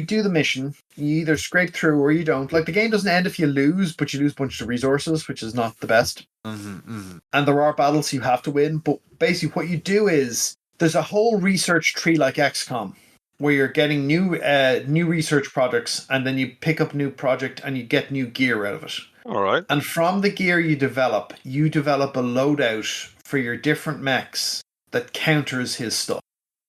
do the mission, you either scrape through or you don't. Like, the game doesn't end if you lose, but you lose a bunch of resources, which is not the best. And there are battles you have to win, but basically what you do is there's a whole research tree like XCOM where you're getting new research projects, and then you pick up a new project and you get new gear out of it. All right. And from the gear you develop a loadout for your different mechs that counters his stuff.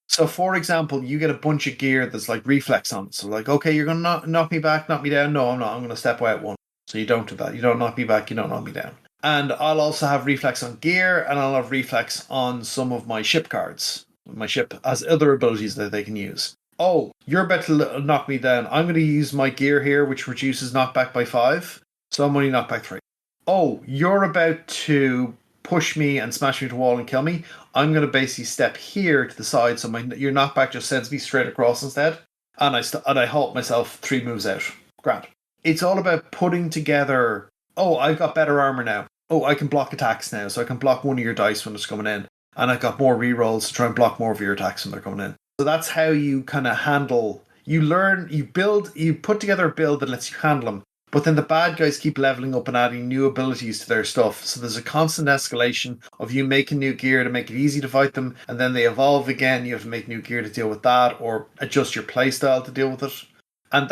So, for example, you get a bunch of gear that's like reflex on it. So, like, okay, you're going to knock me back, knock me down. No, I'm not. I'm going to step away at one. So you don't do that. You don't knock me back. You don't knock me down. And I'll also have reflex on gear, and I'll have reflex on some of my ship cards. My ship has other abilities that they can use. Oh, you're about to knock me down. I'm going to use my gear here, which reduces knockback by 5. So I'm only knocked back 3. Oh, you're about to push me and smash me to the wall and kill me. I'm going to basically step here to the side, so your knockback just sends me straight across instead. And I halt myself 3 moves out. Grand. It's all about putting together, oh, I've got better armor now. Oh, I can block attacks now, so I can block one of your dice when it's coming in. And I've got more rerolls to try and block more of your attacks when they're coming in. So that's how you kind of handle, you learn, you put together a build that lets you handle them. But then the bad guys keep leveling up and adding new abilities to their stuff. So there's a constant escalation of you making new gear to make it easy to fight them. And then they evolve again. You have to make new gear to deal with that, or adjust your playstyle to deal with it. And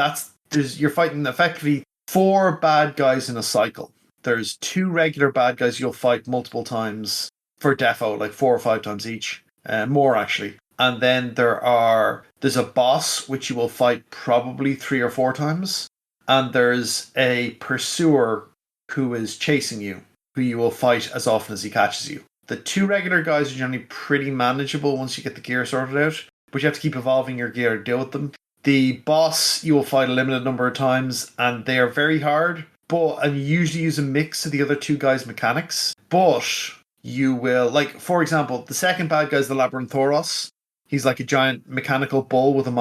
you're fighting effectively 4 bad guys in a cycle. There's 2 regular bad guys you'll fight multiple times for defo, like 4 or 5 times each. More actually. And then there's a boss which you will fight probably 3 or 4 times. And there's a pursuer who is chasing you, who you will fight as often as he catches you. The 2 regular guys are generally pretty manageable once you get the gear sorted out, but you have to keep evolving your gear to deal with them. The boss you will fight a limited number of times, and they are very hard, and you usually use a mix of the other 2 guys' mechanics. But you will, like, for example, the second bad guy is the Labyrinthoros. He's like a giant mechanical bull with an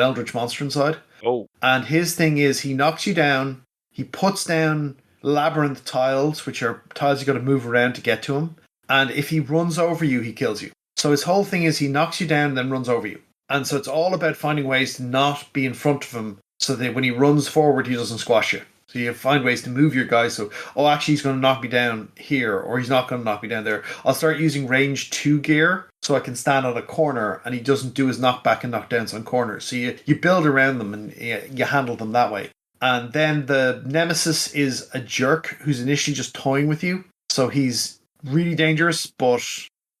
eldritch monster inside. Oh. And his thing is he knocks you down, he puts down labyrinth tiles, which are tiles you got to move around to get to him. And if he runs over you, he kills you. So his whole thing is he knocks you down and then runs over you. And so it's all about finding ways to not be in front of him so that when he runs forward, he doesn't squash you. So you find ways to move your guys. So, actually, he's going to knock me down here, or he's not going to knock me down there. I'll start using range 2 gear so I can stand on a corner and he doesn't do his knockback and knockdowns on corners. So you build around them and you handle them that way. And then the nemesis is a jerk who's initially just toying with you. So he's really dangerous, but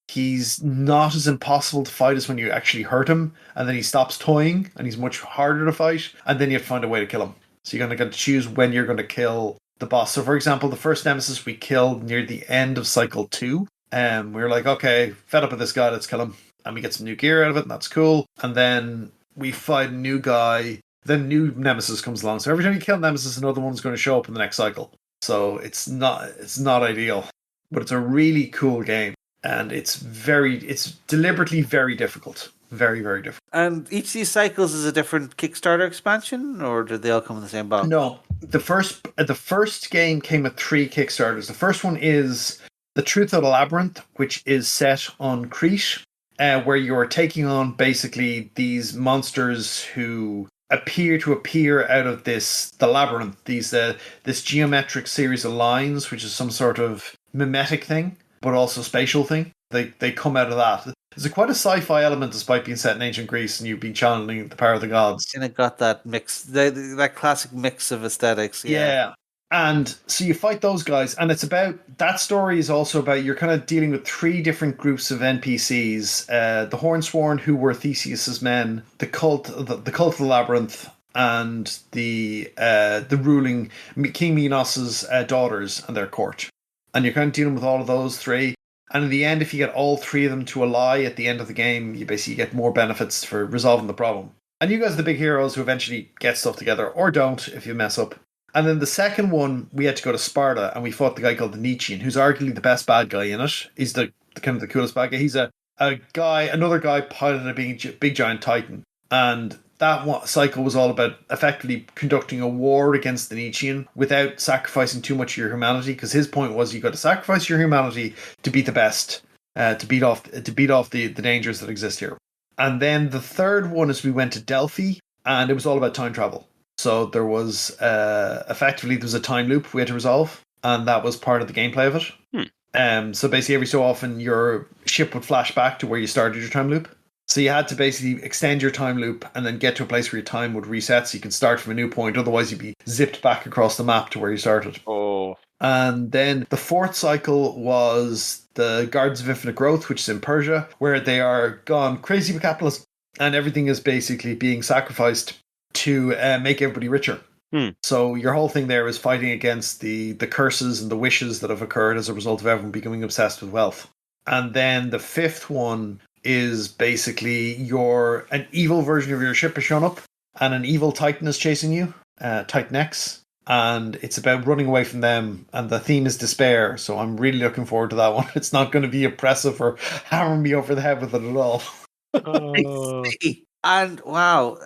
he's not as impossible to fight as when you actually hurt him. And then he stops toying and he's much harder to fight. And then you have to find a way to kill him. So you're going to choose when you're going to kill the boss. So, for example, the first nemesis we killed near the end of cycle 2. We were like, okay, fed up with this guy, let's kill him. And we get some new gear out of it, and that's cool. And then we fight a new guy. Then new nemesis comes along. So every time you kill nemesis, another one's going to show up in the next cycle. So it's not ideal. But it's a really cool game. And it's deliberately very difficult. Very, very difficult. And each of these cycles is a different Kickstarter expansion, or do they all come in the same box? No. The first game came with 3 Kickstarters. The first one is The Truth of the Labyrinth, which is set on Crete, where you're taking on basically these monsters who appear out of the labyrinth, this geometric series of lines, which is some sort of mimetic thing, but also spatial thing. They come out of that. There's quite a sci-fi element despite being set in ancient Greece and you've been channeling the power of the gods. And it got that mix, that classic mix of aesthetics. Yeah. And so you fight those guys, and it's about, that story is also about, you're kind of dealing with 3 different groups of NPCs. The Hornsworn, who were Theseus's men, the cult of the Labyrinth, and the ruling King Minos's daughters and their court. And you're kind of dealing with all of those 3. And in the end, if you get all 3 of them to ally at the end of the game, you basically get more benefits for resolving the problem. And you guys are the big heroes who eventually get stuff together, or don't if you mess up. And then the second one, we had to go to Sparta, and we fought the guy called the Nietzschean, who's arguably the best bad guy in it. He's the kind of the coolest bad guy. He's another guy piloting a big giant titan, and that cycle was all about effectively conducting a war against the Nietzschean without sacrificing too much of your humanity. Because his point was, you got to sacrifice your humanity to beat the best, to beat off the dangers that exist here. And then the third one is we went to Delphi, and it was all about time travel. So there was effectively there was a time loop we had to resolve, and that was part of the gameplay of it. So basically, every so often, your ship would flash back to where you started your time loop. So you had to basically extend your time loop and then get to a place where your time would reset, so you could start from a new point. Otherwise, you'd be zipped back across the map to where you started. Oh. And then the fourth cycle was the Gardens of Infinite Growth, which is in Persia, where they are gone crazy with capitalism, and everything is basically being sacrificed to make everybody richer. So your whole thing there is fighting against the curses and the wishes that have occurred as a result of everyone becoming obsessed with wealth. And then the fifth one is basically an evil version of your ship has shown up, and an evil Titan is chasing you, Titan X, and it's about running away from them, and the theme is despair, so I'm really looking forward to that one. It's not going to be oppressive or hammering me over the head with it at all. And wow,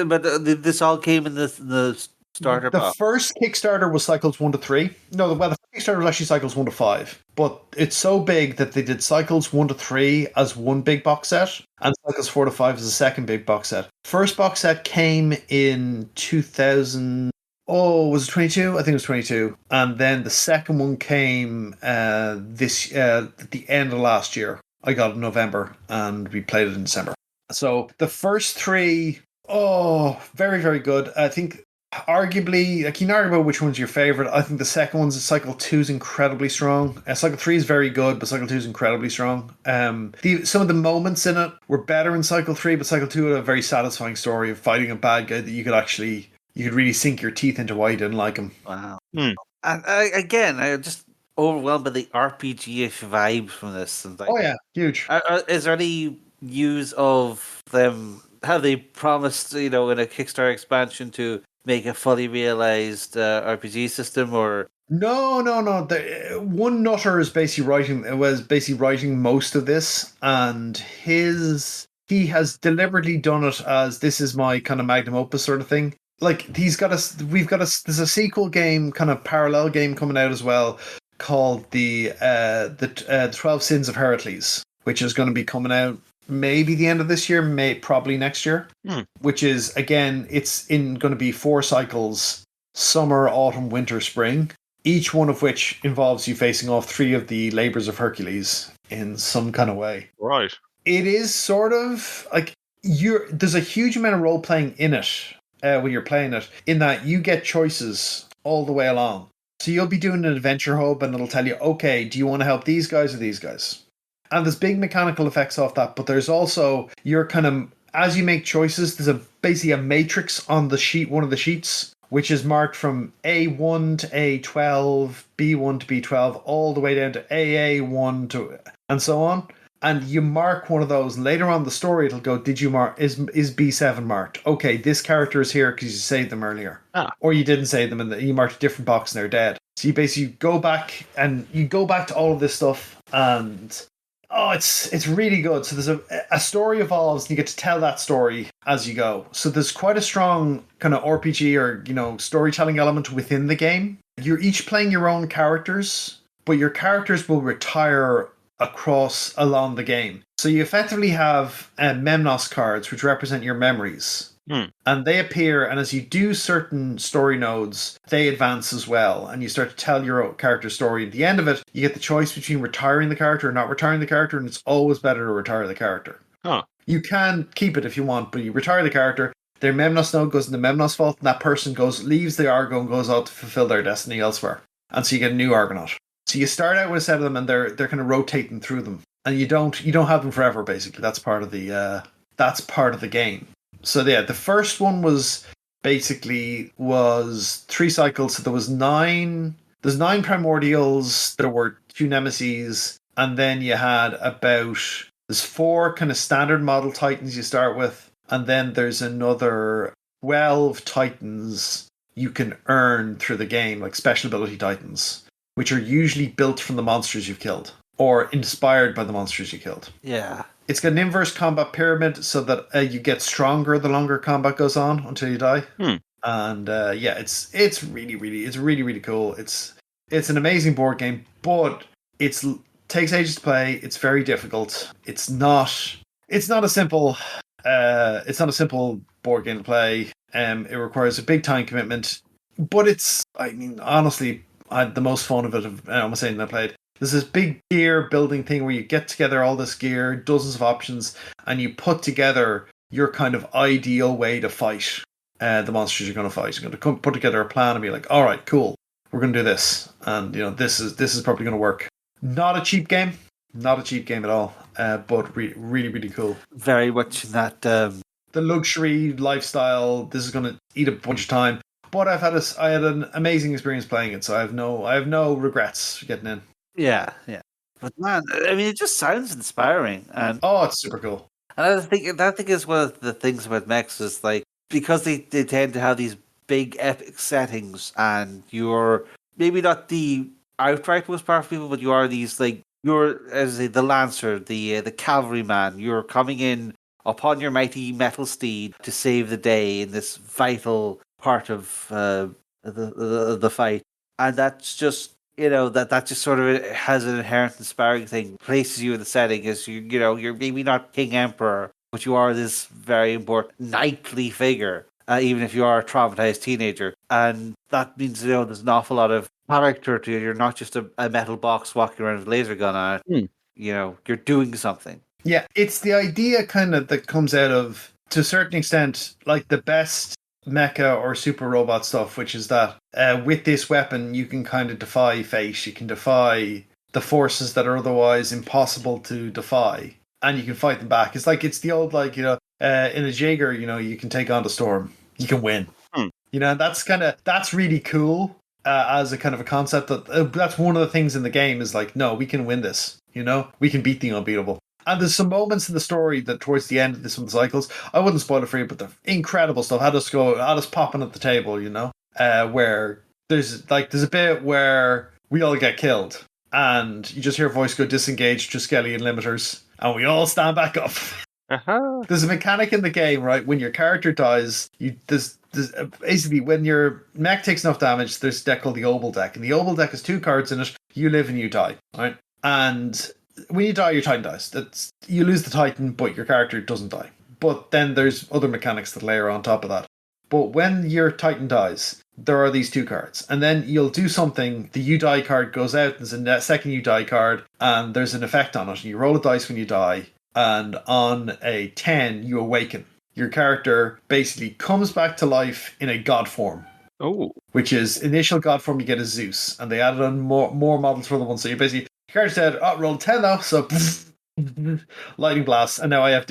but this all came in the starter The box. first Kickstarter was cycles 1 to 3. No, the first Kickstarter was actually cycles 1 to 5. But it's so big that they did cycles 1 to 3 as one big box set, and cycles 4 to 5 as a second big box set. First box set came in 2000. Oh, was it 22? I think it was 22. And then the second one came at the end of last year. I got it in November, and we played it in December. So the first three, very, very good. I think arguably, you can argue about which one's your favorite. I think the second one's cycle 2 is incredibly strong. Cycle 3 is very good, but cycle 2 is incredibly strong. Some of the moments in it were better in cycle 3, but cycle 2 had a very satisfying story of fighting a bad guy that you could really sink your teeth into why you didn't like him. Wow. And I just overwhelmed by the RPG-ish vibes from this. And huge. Is there any news of them? Have they promised, in a Kickstarter expansion to make a fully realized RPG system, or? No. One nutter is basically writing most of this, and he has deliberately done it as this is my kind of magnum opus sort of thing. Like there's a sequel game, kind of parallel game coming out as well, called the 12 Sins of Heracles, which is going to be coming out maybe the end of this year, probably next year, which is, again, it's going to be 4 cycles, summer, autumn, winter, spring, each one of which involves you facing off 3 of the labors of Hercules in some kind of way. Right. It is sort of like there's a huge amount of role playing in it when you're playing it, in that you get choices all the way along. So you'll be doing an adventure hub and it'll tell you, okay, do you want to help these guys or these guys? And there's big mechanical effects off that, but there's also as you make choices, there's basically a matrix on the sheet, one of the sheets, which is marked from A1 to A12, B1 to B12, all the way down to AA1 to, and so on. And you mark one of those, and later on in the story, it'll go, did you mark, is B7 marked? Okay, this character is here because you saved them earlier. Or you didn't save them and you marked a different box and they're dead. So you basically go back to all of this stuff, and it's really good. So there's a story evolves, and you get to tell that story as you go. So there's quite a strong kind of RPG or, storytelling element within the game. You're each playing your own characters, but your characters will retire along the game. So you effectively have Memnos cards, which represent your memories. And they appear, and as you do certain story nodes, they advance as well, and you start to tell your own character story. At the end of it, you get the choice between retiring the character or not retiring the character, and it's always better to retire the character. You can keep it if you want, but you retire the character, their Memnos node goes into Memnos Vault, and that person leaves the Argo and goes out to fulfill their destiny elsewhere. And so you get a new Argonaut. So you start out with a set of them, and they're kind of rotating through them, and you don't have them forever. Basically, that's part of the game. So yeah, the first one was 3 cycles. So there was 9. There's 9 primordials. There were 2 nemeses, and then you had there's 4 kind of standard model titans you start with, and then there's another 12 titans you can earn through the game, like special ability titans, which are usually built from the monsters you've killed or inspired by the monsters you killed. Yeah. It's got an inverse combat pyramid so that you get stronger the longer combat goes on until you die. And it's really cool. It's an amazing board game, but it takes ages to play. It's very difficult. It's not a simple board game to play. It requires a big time commitment, but honestly, I had the most fun of it. I'm saying I played. There's this big gear building thing where you get together all this gear, dozens of options, and you put together your kind of ideal way to fight the monsters you're going to fight. You're going to put together a plan and be like, all right, cool, we're going to do this, and this is probably going to work. Not a cheap game at all, but really cool. Very much in that the luxury lifestyle. This is going to eat a bunch of time, but I had an amazing experience playing it, so I have no regrets getting in. Yeah. But man, I mean, it just sounds inspiring, and it's super cool. And I think is one of the things about mechs is like because they tend to have these big epic settings, and you're maybe not the outright most powerful people, but you are these like you're as I say, the lancer, the cavalryman. You're coming in upon your mighty metal steed to save the day in this vital part of the fight, and that's just. That just sort of has an inherent inspiring thing. Places you in the setting as you're maybe not King Emperor, but you are this very important knightly figure, even if you are a traumatized teenager. And that means there's an awful lot of character to you. You're not just a metal box walking around with a laser gun on it. You're doing something. Yeah, it's the idea kind of that comes out of, to a certain extent, like the best mecha or super robot stuff, which is that with this weapon you can kind of defy fate, you can defy the forces that are otherwise impossible to defy, and you can fight them back. It's the old in a Jaeger, you can take on the storm, you can win. And that's really cool as a kind of a concept that that's one of the things in the game is like, no, we can win this, we can beat the unbeatable. And there's some moments in the story that towards the end of some of the cycles, I wouldn't spoil it for you, but the incredible stuff had us popping at the table, where there's a bit where we all get killed and you just hear a voice go disengage Triskelion limiters and we all stand back up. There's a mechanic in the game, right? When your character dies, there's basically when your mech takes enough damage, there's a deck called the Obel deck, and the Obel deck has 2 cards in it. You live and you die, right? And when you die, your Titan dies. You lose the Titan, but your character doesn't die. But then there's other mechanics that layer on top of that. But when your Titan dies, there are these 2 cards. And then you'll do something, the You Die card goes out, there's a second You Die card, and there's an effect on it. And you roll a dice when you die, and on a 10, you awaken. Your character basically comes back to life in a god form. Oh. Which is, initial god form you get is Zeus. And they added on more models for the one. So you basically... Character said, roll 10 now, so lightning blast, and now I have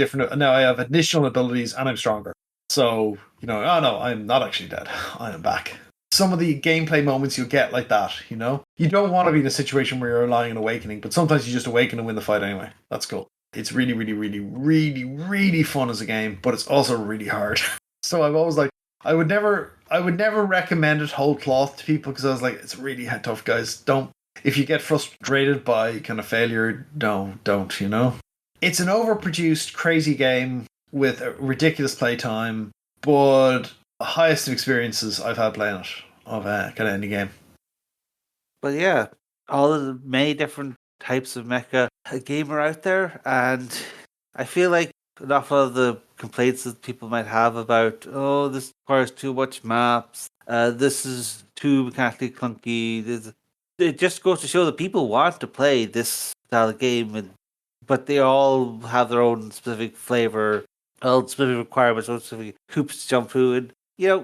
additional abilities and I'm stronger. So, no, I'm not actually dead. I am back. Some of the gameplay moments you'll get like that, You don't want to be in a situation where you're relying on awakening, but sometimes you just awaken and win the fight anyway. That's cool. It's really, really, really, really, really fun as a game, but it's also really hard. So I'm always like, I would never recommend it whole cloth to people because I was like, it's really tough, guys. Don't. If you get frustrated by kind of failure, don't, It's an overproduced, crazy game with a ridiculous playtime, but the highest of experiences I've had playing it of kind of any game. But yeah, all of the many different types of mecha game are out there, and I feel like an awful lot of the complaints that people might have about, this requires too much maps, this is too mechanically clunky, it just goes to show that people want to play this style of game, but they all have their own specific flavor, own specific requirements, own specific hoops to jump through. And,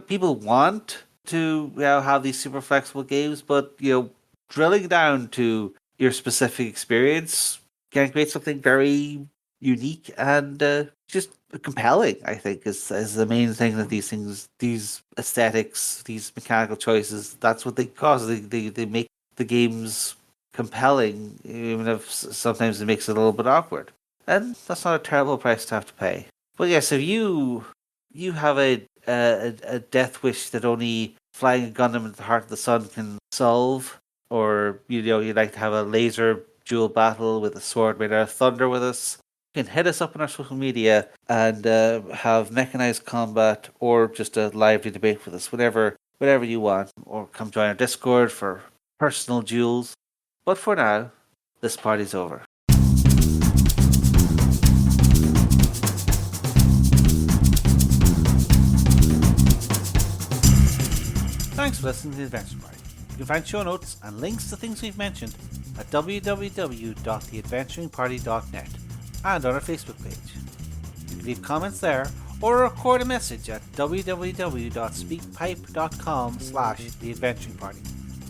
people want to have these super flexible games, but, drilling down to your specific experience can create something very unique and just compelling, I think, is the main thing that these aesthetics, these mechanical choices, that's what they cause. They make the game's compelling, even if sometimes it makes it a little bit awkward. And that's not a terrible price to have to pay. But yes, if you have a death wish that only flying a Gundam into the heart of the sun can solve, or you'd like to have a laser duel battle with a sword made out of thunder with us, you can hit us up on our social media and have mechanized combat or just a lively debate with us, whatever you want, or come join our Discord for personal duels. But for now, this party's over. Thanks for listening to the Adventure Party. You can find show notes and links to things we've mentioned at www.theadventuringparty.net and on our Facebook page. You can leave comments there or record a message at www.speakpipe.com/theadventuringparty.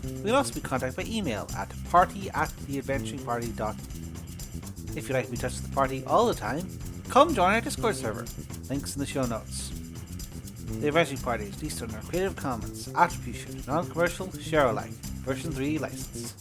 We can also be contacted by email at party@theadventuringparty.net. If you'd like to be in touch with the party all the time, come join our Discord server. Links in the show notes. The Adventuring Party is released under Creative Commons Attribution Non-Commercial Share Alike version 3 license.